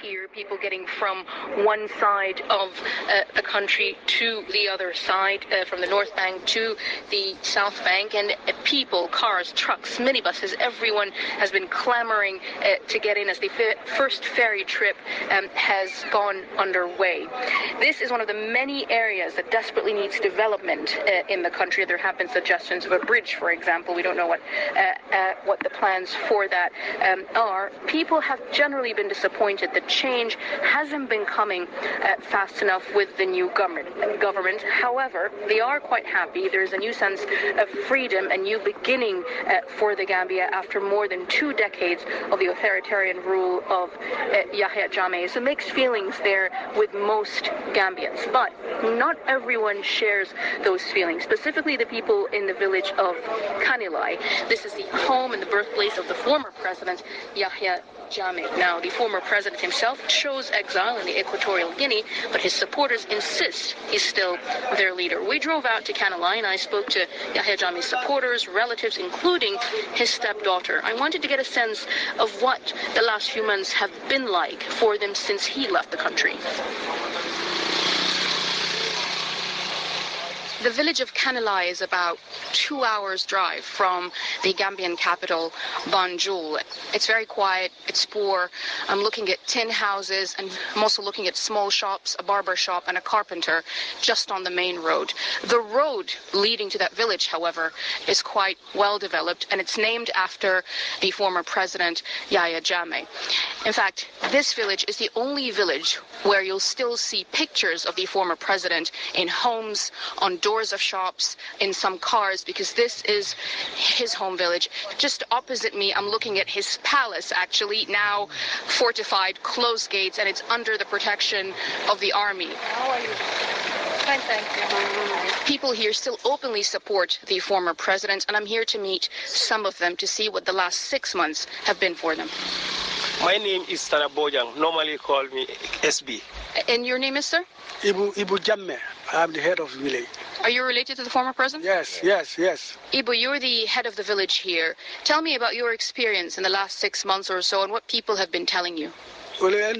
here, people getting from one side of the country to the other side, from the North Bank to the South Bank, and people, cars, trucks, minibuses, everyone has been clamoring to get in as the first ferry trip has gone underway. This is one of the many areas that desperately needs development in the country. There have been suggestions of a bridge, for example. We don't know what the plans for that are. People have generally been disappointed that change hasn't been coming fast enough with the new government. However, they are quite happy. There's a new sense of freedom, a new beginning for the Gambia after more than 2 decades of the authoritarian rule of Yahya Jammeh. So mixed feelings there with most Gambians, but not everyone shares those feelings, specifically the people in the village of Kanilai. This is the home and the birthplace of the former president, Yahya Jammeh. Now, the former president himself chose exile in the Equatorial Guinea, but his supporters insist he's still their leader. We drove out to Kanilai and I spoke to Yahya Jammeh's supporters, relatives, including his stepdaughter. I wanted to get a sense of what the last few months have been like for them since he left the country. The village of Kanilai is about 2 hours drive from the Gambian capital, Banjul. It's very quiet, it's poor. I'm looking at tin houses, and I'm also looking at small shops, a barber shop and a carpenter just on the main road. The road leading to that village, however, is quite well developed, and it's named after the former president, Yahya Jammeh. In fact, this village is the only village where you'll still see pictures of the former president in homes, on doors of shops, in some cars, because this is his home village. Just opposite me, I'm looking at his palace, actually, now fortified, closed gates, and it's under the protection of the army. How are you? Fine, thank you. People here still openly support the former president, and I'm here to meet some of them to see what the last 6 months have been for them. My name is Tana Bojang, normally call me SB. And your name is, sir? Yahya Jammeh. I'm the head of the village. Are you related to the former president? Yes. Yahya, you're the head of the village here. Tell me about your experience in the last 6 months or so and what people have been telling you. During the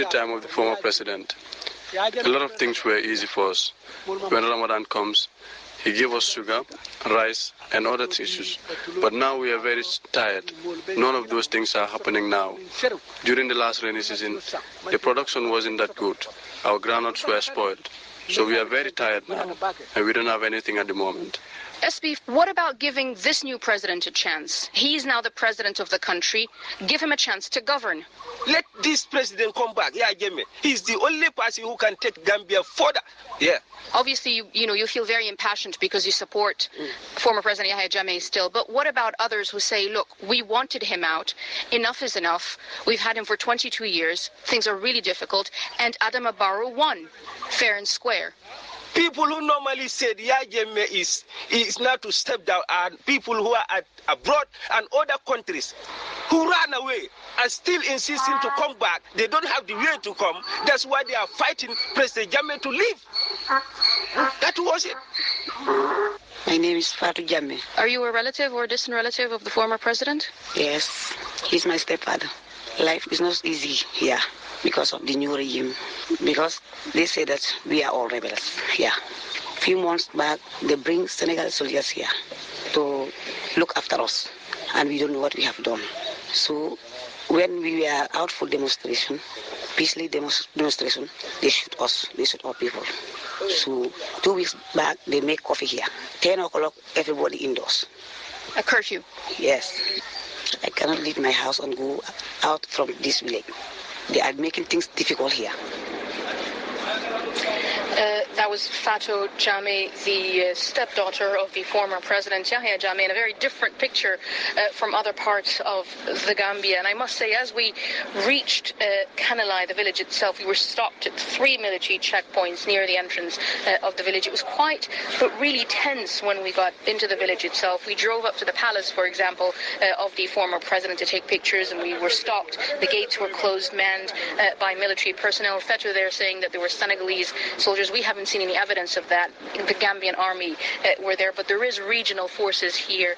time of the former president, a lot of things were easy for us. When Ramadan comes, he gave us sugar, rice, and other issues. But now we are very tired. None of those things are happening now. During the last rainy season, the production wasn't that good. Our groundnuts were spoiled. So we are very tired now, and we don't have anything at the moment. SB, what about giving this new president a chance? He's now the president of the country. Give him a chance to govern. Let this president come back, Yahya Jammeh. He's the only person who can take Gambia further. Yeah. Obviously, you feel very impassioned because you support former President Yahya Jammeh still. But what about others who say, look, we wanted him out. Enough is enough. We've had him for 22 years. Things are really difficult. And Adama Barrow won, fair and square. People who normally said Yahya Jammeh is not to step down are people who are abroad and other countries who ran away and still insisting to come back. They don't have the way to come. That's why they are fighting President Jammeh to leave. That was it. My name is Fatu Jammeh. Are you a relative or a distant relative of the former president? Yes, he's my stepfather. Life is not easy here because of the new regime. Because they say that we are all rebels here. A few months back, they bring Senegal soldiers here to look after us. And we don't know what we have done. So when we were out for demonstration, peaceful demonstration, they shoot us, they shoot our people. So 2 weeks back, they make coffee here. 10 o'clock, everybody indoors. A curfew? Yes. I cannot leave my house and go out from this village. They are making things difficult here. That was Fatou Jammeh, the stepdaughter of the former president Yahya Jammeh, in a very different picture from other parts of the Gambia. And I must say, as we reached Kanilai, the village itself, we were stopped at 3 military checkpoints near the entrance of the village. It was quite, but really tense when we got into the village itself. We drove up to the palace, for example, of the former president to take pictures, and we were stopped. The gates were closed, manned by military personnel. Fatou there saying that there were Senegalese soldiers. We haven't seen seen any evidence of that. The Gambian army were there, but there is regional forces here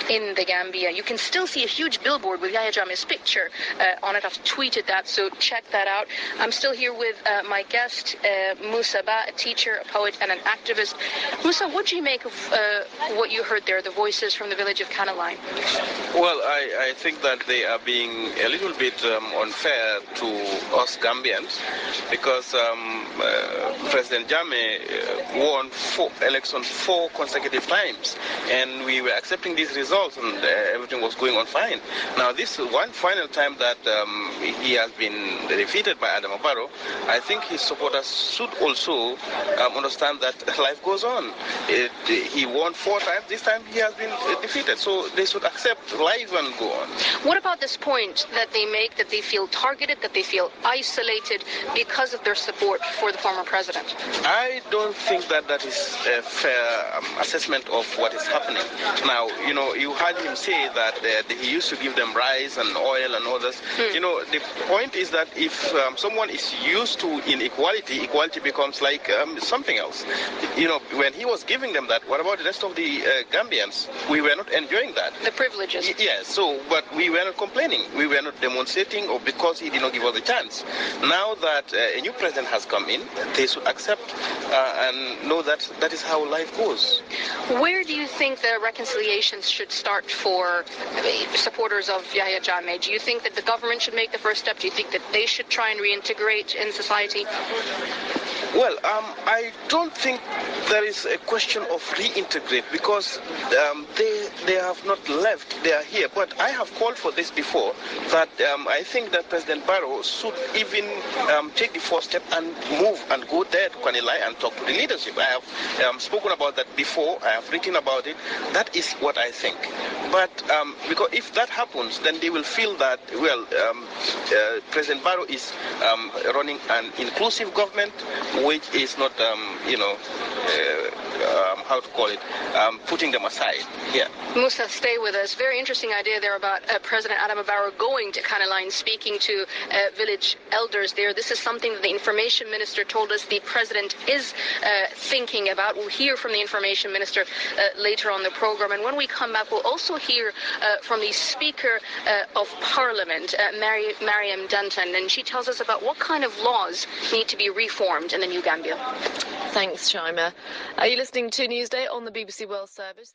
in the Gambia. You can still see a huge billboard with Yahya Jammeh's picture on it. I've tweeted that, so check that out. I'm still here with my guest, Musa Ba, a teacher, a poet, and an activist. Musa, what do you make of what you heard there, the voices from the village of Kanilai? Well, I think that they are being a little bit unfair to us Gambians, because President Jammeh won elections 4 consecutive times, and we were accepting these results, and everything was going on fine. Now, this one final time that he has been defeated by Adama Barrow, I think his supporters should also understand that life goes on. He won 4 times. This time he has been defeated, so they should accept life and go on. What about this point that they make, that they feel targeted, that they feel isolated because of their support for the former president? I don't think that that is a fair assessment of what is happening. Now, you know, you heard him say that he used to give them rice and oil and others. You know, the point is that if someone is used to inequality, equality becomes like something else. You know, when he was giving them that, what about the rest of the Gambians? We were not enjoying that. The privileges. Yes, so, but we were not complaining. We were not demonstrating, or because he did not give us a chance. Now that a new president has come in, they should accept and know that that is how life goes. Where do you think the reconciliations should start for supporters of Yahya Jammeh? Do you think that the government should make the first step? Do you think that they should try and reintegrate in society? Well, I don't think there is a question of reintegrate, because they have not left, they are here. But I have called for this before, that I think that President Barrow should even take the first step and move and go there to Kanilai and talk to the leadership. I have spoken about that before, I have written about it. That is what I think. But because if that happens, then they will feel that, well, President Barrow is running an inclusive government, which is not, how to call it, putting them aside. Yeah. Musa, stay with us. Very interesting idea there about President Adama Barrow going to Kanilai and speaking to village elders there. This is something that the information minister told us the president is thinking about. We'll hear from the information minister later on the program. And when we come back, we'll also hear from the Speaker of Parliament, Mariam Danton, and she tells us about what kind of laws need to be reformed in the new Gambia. Thanks, Shaima. Are you listening to Newsday on the BBC World Service?